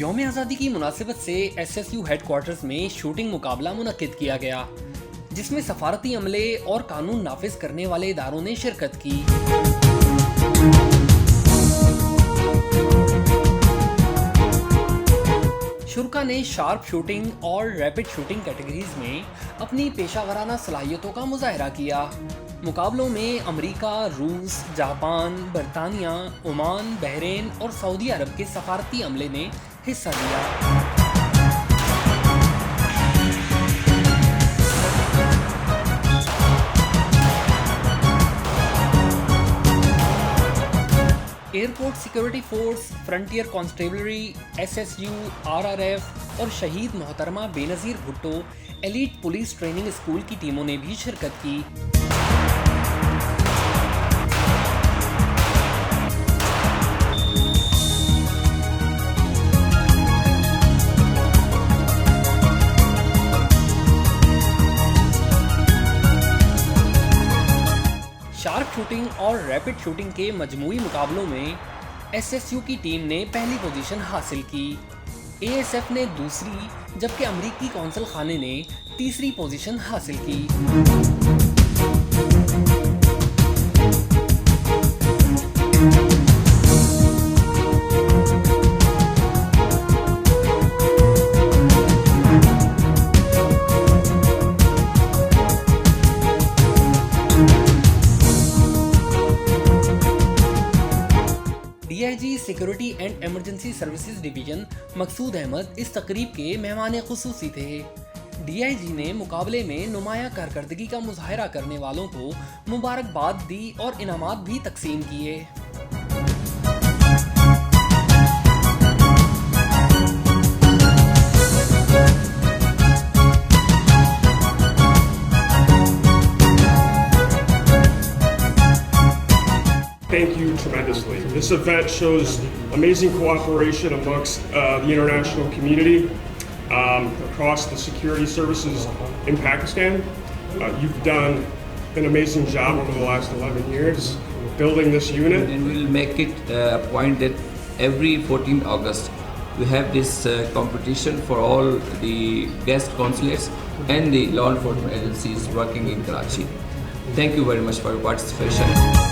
यौम आज़ादी की मुनासिबत से SSU हेडक्वार्टर्स में शूटिंग मुकाबला मुनक्किद किया गया, जिसमें सफारती अमले और कानून नाफिज करने वाले इदारों ने शिरकत की। शुरका ने शार्प शूटिंग और रैपिड शूटिंग कैटेगरीज में अपनी पेशा वराना सलाहियतों का मुजाहरा किया। मुकाबलों में अमेरिका, रूस, जापान, बरतानिया, ओमान, बहरीन और सऊदी अरब के सफारती अमले ने हिस्सा लिया। Airport security force, frontier constabulary, SSU, RRF और शहीद मोहतरमा Benazir Bhutto elite police training school की टीमों ने भी शिरकत की। शार्प शूटिंग और रैपिड शूटिंग के मजमूई मुकाबलों में SSU की टीम ने पहली पोजीशन हासिल की, ASF ने दूसरी, जबकि अमरीकी कौंसल खाने ने तीसरी पोजीशन हासिल की। DIG security and emergency services division Maqsood Ahmed इस तकरीब के मेहमान खुसूसी थे। DIG ने मुकाबले में नुमाया कारकर्दगी का मुजाहरा करने वालों को मुबारकबाद दी और इनामात भी तकसीम किए। Thank you tremendously. This event shows amazing cooperation amongst the international community across the security services in Pakistan. You've done an amazing job over the last 11 years building this unit. And we'll make it a point that every 14th August we have this competition for all the guest consulates and the law enforcement agencies working in Karachi. Thank you very much for your participation.